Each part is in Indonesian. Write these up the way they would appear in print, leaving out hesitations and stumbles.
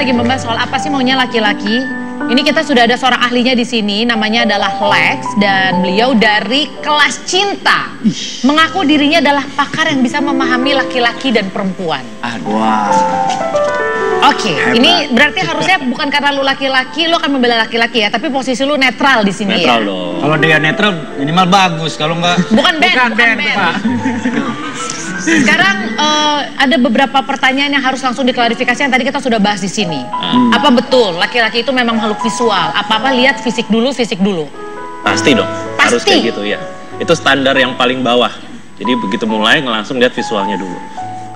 lagi membahas soal apa sih maunya laki-laki. Ini kita sudah ada seorang ahlinya di sini, namanya adalah Lex, dan beliau dari kelas cinta. Mengaku dirinya adalah pakar yang bisa memahami laki-laki dan perempuan. Wah. Oke, ini berarti harusnya bukan karena lu laki-laki, lu akan membela laki-laki ya, tapi posisi lu netral di sini netral ya. Loh. Kalau dia netral minimal bagus, kalau enggak Bukan band. Pak. Sekarang ada beberapa pertanyaan yang harus langsung diklarifikasi yang tadi kita sudah bahas di sini. Apa betul laki-laki itu memang makhluk visual? Apa-apa lihat fisik dulu, Pasti dong, Pasti. harus kayak gitu ya. Itu standar yang paling bawah. Jadi begitu mulai langsung lihat visualnya dulu.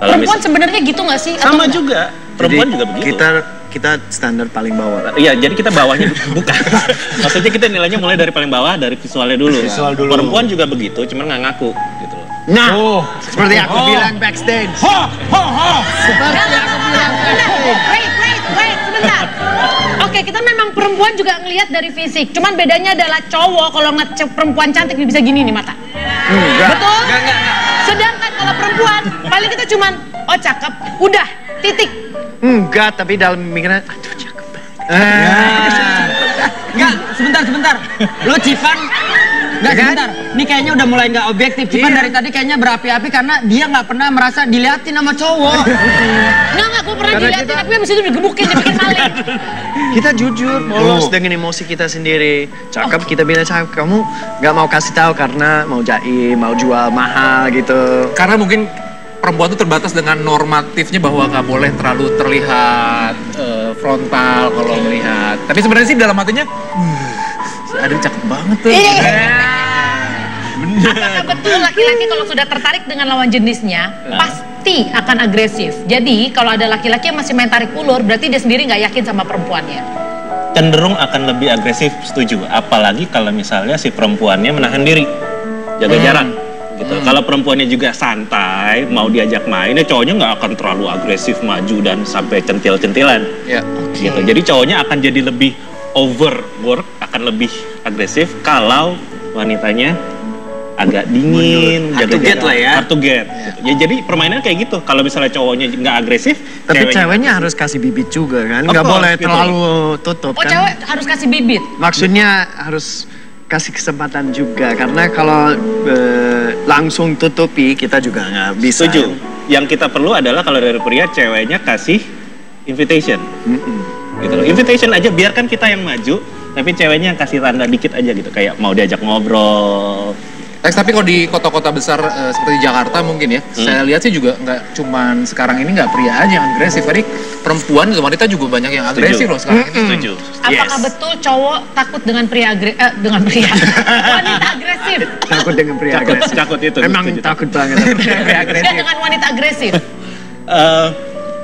Kalau Perempuan sebenarnya gitu nggak sih? sama juga, perempuan Jadi, juga begitu. Kita standar paling bawah. Iya, jadi kita bawahnya bukan. Maksudnya kita nilainya mulai dari paling bawah, dari visualnya dulu. Visual dulu. Perempuan juga begitu, cuman nggak ngaku gitu loh. Nah, seperti aku bilang backstage. Seperti aku bilang backstage. Wait, sebentar. Oke, kita memang perempuan juga ngelihat dari fisik. Cuman bedanya adalah cowok kalau ngecek perempuan cantik dia bisa gini nih mata. Enggak. Betul? Enggak. Sedangkan kalau perempuan paling kita cuman oh cakep, udah, titik. Enggak, tapi dalam pemikiran, aduh cakep. Enggak, sebentar. Lu Cipan, enggak sebentar. Ini kayaknya udah mulai nggak objektif. Cipan dari tadi kayaknya berapi-api karena dia nggak pernah merasa diliatin sama cowok. Nggak, gue pernah Karena dilihatin, kita- tapi abis itu digebukin, dibikin maling. Kita jujur, polos dengan emosi kita sendiri. Cakep, kita bilang cakep. Kamu nggak mau kasih tahu karena mau jaim, mau jual mahal gitu. Karena mungkin perempuan itu terbatas dengan normatifnya bahwa nggak boleh terlalu terlihat frontal kalau melihat. Tapi sebenarnya sih dalam hatinya, ada cakep banget tuh. Apakah betul laki-laki kalau sudah tertarik dengan lawan jenisnya pasti akan agresif? Jadi kalau ada laki-laki yang masih main tarik ulur, berarti dia sendiri nggak yakin sama perempuannya. Cenderung akan lebih agresif, setuju. Apalagi kalau misalnya si perempuannya menahan diri, jaga jarak. Gitu. Kalau perempuannya juga santai, mau diajak main, ya cowoknya nggak akan terlalu agresif maju dan sampai centil-centilan. Ya. Gitu. Jadi cowoknya akan jadi lebih overwork, akan lebih agresif kalau wanitanya agak dingin, Hard to get lah ya. Hard to get. Gitu. Ya, jadi permainan kayak gitu. Kalau misalnya cowoknya nggak agresif, Tapi ceweknya harus kasih bibit juga kan, Of nggak course, boleh gitu. terlalu tutup Oh, kan. cewek harus kasih bibit. Maksudnya harus kasih kesempatan juga, karena kalau langsung tutupi kita juga nggak bisa. setuju. Yang kita perlu adalah kalau dari pria, ceweknya kasih invitation. Gitu loh. Invitation aja, biarkan kita yang maju, tapi ceweknya yang kasih tanda dikit aja gitu, kayak mau diajak ngobrol. Lex, tapi kalau di kota-kota besar seperti Jakarta mungkin ya, saya lihat sih juga nggak cuman sekarang ini nggak pria aja yang agresif, tadi perempuan dan wanita juga banyak yang agresif loh sekarang ini. Setuju. Apakah betul cowok takut dengan wanita agresif? Takut dengan pria agresif. Takut itu. Emang setuju. takut banget. Dan dengan wanita agresif?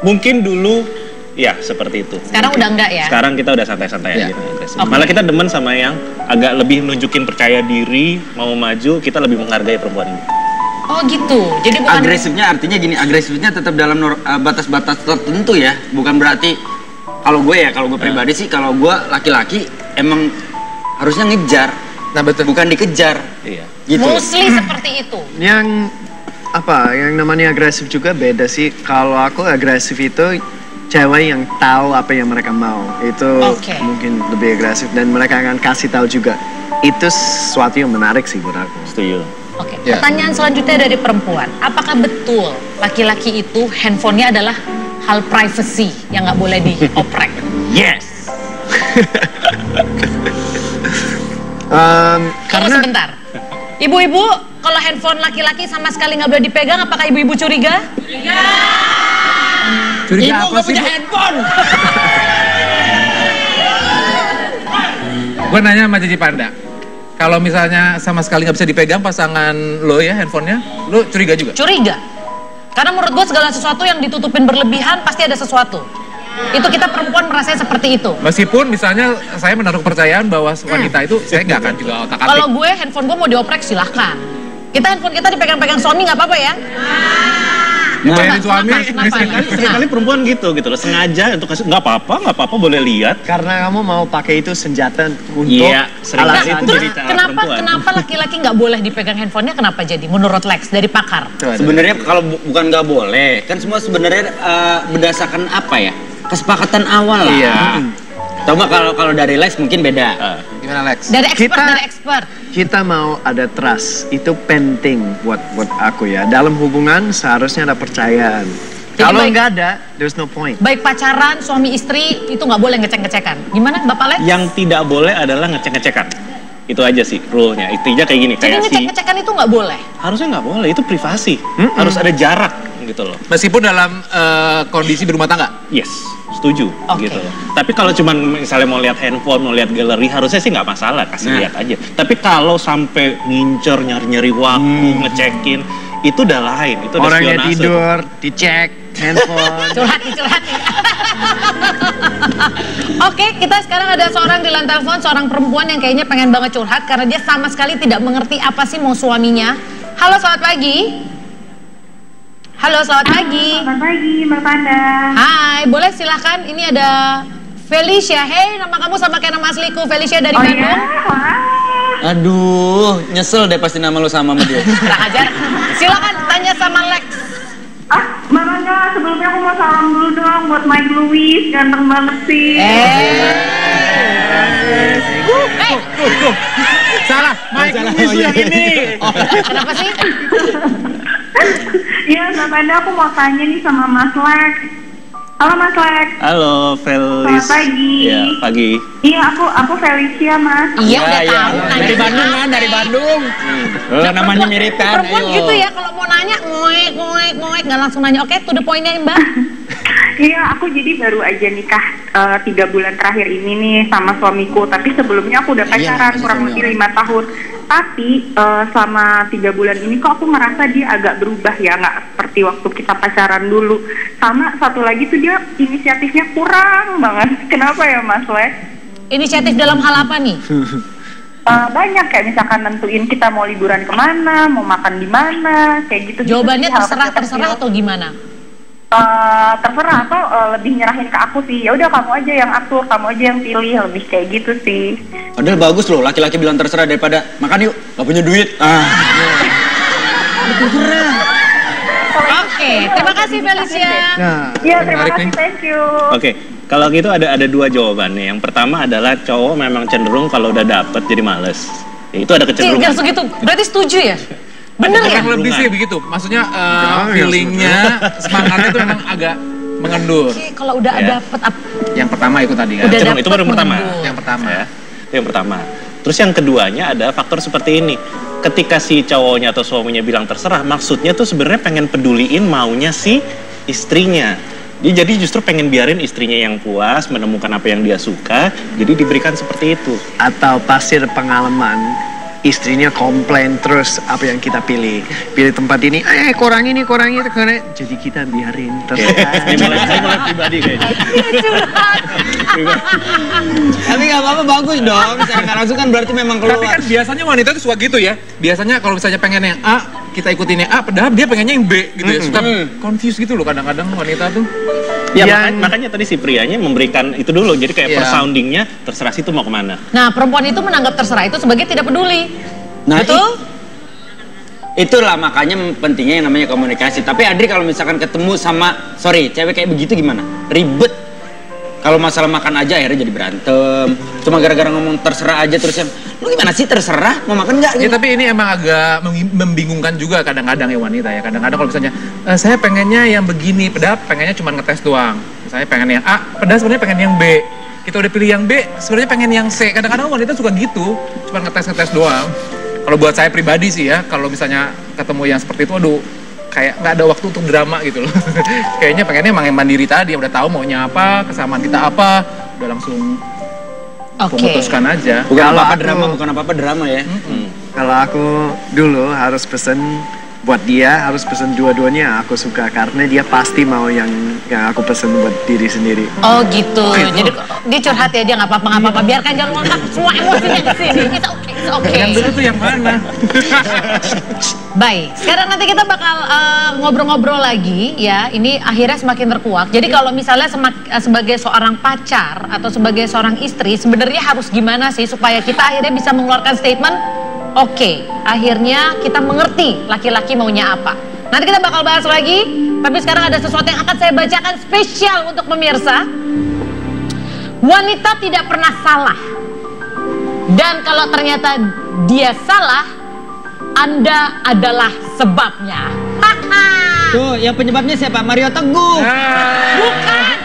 Mungkin dulu ya seperti itu. Sekarang udah enggak ya? Sekarang kita udah santai-santai aja. Agresif. Oke. Malah kita demen sama yang agak lebih nunjukin percaya diri, mau maju, kita lebih menghargai perempuan ini. Oh gitu, jadi bukan... Agresifnya artinya gini, agresifnya tetap dalam batas-batas tertentu ya. Bukan berarti kalau gue pribadi sih, kalau gue laki-laki emang harusnya ngejar. Nah betul. Bukan dikejar. Iya. Gitu. Mostly seperti itu. Yang namanya agresif juga beda sih. Kalau aku agresif itu cewek yang tahu apa yang mereka mau. Itu Oke. mungkin lebih agresif dan mereka akan kasih tahu juga. Itu sesuatu yang menarik sih buat aku. Setuju. Oke, Ya. pertanyaan selanjutnya dari perempuan. Apakah betul laki-laki itu handphonenya adalah hal privacy yang nggak boleh dioprek? Yes. Tunggu Karena sebentar. Ibu-ibu, kalau handphone laki-laki sama sekali nggak boleh dipegang, apakah ibu-ibu curiga? Curiga apa sih? handphone. Gue nanya sama Cici Panda, kalau misalnya sama sekali nggak bisa dipegang pasangan lo ya handphonenya, lo curiga juga? Curiga. Karena menurut gue segala sesuatu yang ditutupin berlebihan pasti ada sesuatu. Itu kita perempuan merasanya seperti itu. Meskipun misalnya saya menaruh kepercayaan bahwa wanita itu saya nggak akan juga otak-atik. Kalau gue, handphone gue mau dioprek silahkan. Handphone kita dipegang-pegang suami nggak apa-apa ya? Dibayarin suami. Kenapa? Sekali perempuan gitu loh, sengaja untuk kasih nggak apa-apa boleh lihat. karena kamu mau pakai itu senjata untuk Iya, sering alasan. kali itu Terus jadi cara perempuan. kenapa laki-laki nggak boleh dipegang handphonenya? Kenapa jadi? Menurut Lex dari pakar. Sebenarnya kalau bukan nggak boleh, kan semua sebenarnya berdasarkan apa ya? kesepakatan awal lah. Iya. Coba kalau dari Lex mungkin beda. Gimana Lex? Dari expert. Kita mau ada trust, itu penting buat aku ya. Dalam hubungan seharusnya ada percayaan. Jadi Kalau baik- nggak ada, there's no point. Baik pacaran, suami istri itu nggak boleh ngecek-ngecekan. Gimana Bapak Lex? Yang tidak boleh adalah ngecek-ngecekan. Itu aja sih rule-nya. Intinya kayak gini, Jadi kayak ngecek-ngecekan itu nggak boleh. harusnya nggak boleh, itu privasi. Harus ada jarak gitu loh. Meskipun dalam kondisi berumah tangga. Yes, setuju Oke. gitu loh. Tapi kalau cuman misalnya mau lihat handphone, mau lihat galeri, harusnya sih nggak masalah, kasih lihat aja. Tapi kalau sampai ngincer, nyari-nyari waktu, ngecekin, itu udah lain, itu udah Orangnya spionase. tidur, dicek handphone. Curhat nih. Oke, kita sekarang ada seorang di line telepon, seorang perempuan yang kayaknya pengen banget curhat karena dia sama sekali tidak mengerti apa sih mau suaminya. Halo, selamat pagi. Halo, selamat pagi. Selamat pagi, Mbak Panda. Hai, boleh silahkan. Ini ada Felicia. Hey, nama kamu sama kayak nama asliku. Felicia dari Oh Bandung. ya? Wah. Aduh, nyesel deh pasti nama lu sama dia. Kurang ajar. Silakan tanya sama Lex. Mbak Panda, sebelumnya aku mau salam dulu dong buat Mike Lewis, ganteng banget sih. Salah, Mike Lewis yang ini. Kenapa sih? Iya, Mbak Panda, aku mau tanya nih sama Mas Lex. Halo Mas Lex. Halo, Felis. Selamat pagi. Ya, pagi. Iya, aku Felicia, Mas. Iya, udah Ya, tahu. ya. Nanya Dari Bandung apa? kan, dari Bandung. Namanya mirip kan. Perempuan ayo. gitu ya, kalau mau nanya, ngoek, nggak langsung nanya. Oke, to the point-nya Mbak. Iya, aku jadi baru aja nikah 3 bulan terakhir ini nih sama suamiku. Tapi sebelumnya aku udah pacaran masih kurang suami lebih orang. 5 tahun. Tapi selama 3 bulan ini kok aku ngerasa dia agak berubah ya, nggak seperti waktu kita pacaran dulu. Sama satu lagi tuh dia inisiatifnya kurang banget. Kenapa ya Mas Lex? Inisiatif dalam hal apa nih? Banyak kayak misalkan nentuin kita mau liburan kemana, mau makan di mana, kayak gitu. Jawabannya Hal terserah kecil-kecil. atau gimana? Terserah atau lebih nyerahin ke aku sih. Ya udah kamu aja yang atur, kamu aja yang pilih, lebih kayak gitu sih. Padahal bagus loh, laki-laki bilang terserah daripada makan yuk, gak punya duit. Oke, terima kasih Felicia. Nah, Iya, terima Menarik kasih, nih. thank you. Oke, kalau gitu ada dua jawabannya. Yang pertama adalah cowok memang cenderung kalau udah dapet jadi males. Ya, itu ada kecenderungan. Jangan segitu, berarti setuju ya? Bener ya? Kurang lebih sih begitu. Maksudnya feelingnya, semangatnya tuh memang agak mengendur. Oke, kalau udah Ya. dapet Yang pertama itu tadi kan. Udah Cenderung, itu baru yang pertama. mengendur. Yang pertama. Ya, itu yang pertama. Terus yang keduanya ada faktor seperti ini. Ketika si cowoknya atau suaminya bilang terserah, maksudnya tuh sebenarnya pengen peduliin maunya si istrinya. Dia jadi justru pengen biarin istrinya yang puas, menemukan apa yang dia suka, jadi diberikan seperti itu. atau pasti ada pengalaman istrinya komplain terus apa yang kita pilih tempat ini kurang ini kurang itu karena jadi kita biarin Ini mulai pribadi kayaknya. Tapi gak apa-apa, bagus dong. Secara nggak langsung kan berarti memang keluar. Tapi kan biasanya wanita tuh suka gitu ya. Biasanya kalau misalnya pengen yang A, kita ikutin yang A, padahal dia pengennya yang B gitu ya. Suka confused gitu loh kadang-kadang wanita tuh. Ya, Yang- makanya tadi si prianya memberikan itu dulu. Jadi kayak Iya. per soundingnya terserah situ mau kemana. Nah, perempuan itu menganggap terserah itu sebagai tidak peduli. Nah, Betul? Itulah makanya pentingnya yang namanya komunikasi. Tapi Adri kalau misalkan ketemu sama, cewek kayak begitu gimana? Ribet. Kalau masalah makan aja akhirnya jadi berantem. Cuma gara-gara ngomong terserah aja terus yang, lu gimana sih terserah? Mau makan nggak? Ya Gitu. tapi ini emang agak membingungkan juga kadang-kadang ya wanita ya. Kadang-kadang kalau misalnya saya pengennya yang begini, padahal pengennya cuma ngetes doang. Misalnya pengen yang A, padahal sebenarnya pengen yang B. Kita udah pilih yang B, sebenarnya pengen yang C. Kadang-kadang wanita suka gitu, cuma ngetes doang. Kalau buat saya pribadi sih ya, kalau misalnya ketemu yang seperti itu, aduh, kayak nggak ada waktu untuk drama gitu loh. Kayaknya pengennya emang yang mandiri tadi, udah tahu maunya apa, kesamaan kita apa, udah langsung Oke. memutuskan aja. Bukan Kalau apa-apa aku- drama, bukan apa-apa drama ya. kalau aku dulu harus pesen buat dia harus pesen dua-duanya aku suka karena dia pasti mau yang aku pesen buat diri sendiri. Oh gitu. Jadi dia curhat ya, dia nggak apa-apa, biarkan jangan ngomong semua emosinya ke sini. It's okay, it's okay. Yang dulu tuh yang mana? Baik, sekarang nanti kita bakal ngobrol-ngobrol lagi ya. Ini akhirnya semakin terkuak. Jadi kalau misalnya sebagai seorang pacar atau sebagai seorang istri, sebenarnya harus gimana sih supaya kita akhirnya bisa mengeluarkan statement, oke, akhirnya kita mengerti laki-laki maunya apa. Nanti kita bakal bahas lagi. Tapi sekarang ada sesuatu yang akan saya bacakan spesial untuk pemirsa. Wanita tidak pernah salah. Dan kalau ternyata dia salah, Anda adalah sebabnya. Tuh, yang penyebabnya siapa? Mario Teguh. Bukan.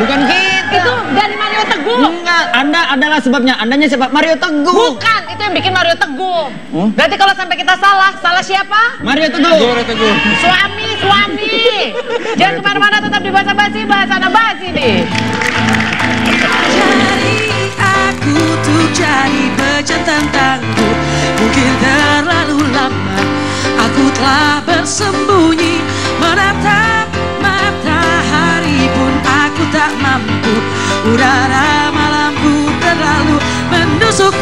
Bukan kita. Itu dari Mario Teguh. Enggak, Anda adalah sebabnya. Andanya siapa? Mario Teguh. Bukan, itu yang bikin Mario Teguh. Berarti kalau sampai kita salah siapa? Mario Teguh. Suami. Jangan kemana-mana, tetap di Bahasa Basi, Bahasa Basi nih. Jadi aku tuh jadi pejantan tangguh. Mungkin terlalu lama aku telah bersembunyi, menatap matahari pun aku tak mampu. Udara malamku terlalu menusuk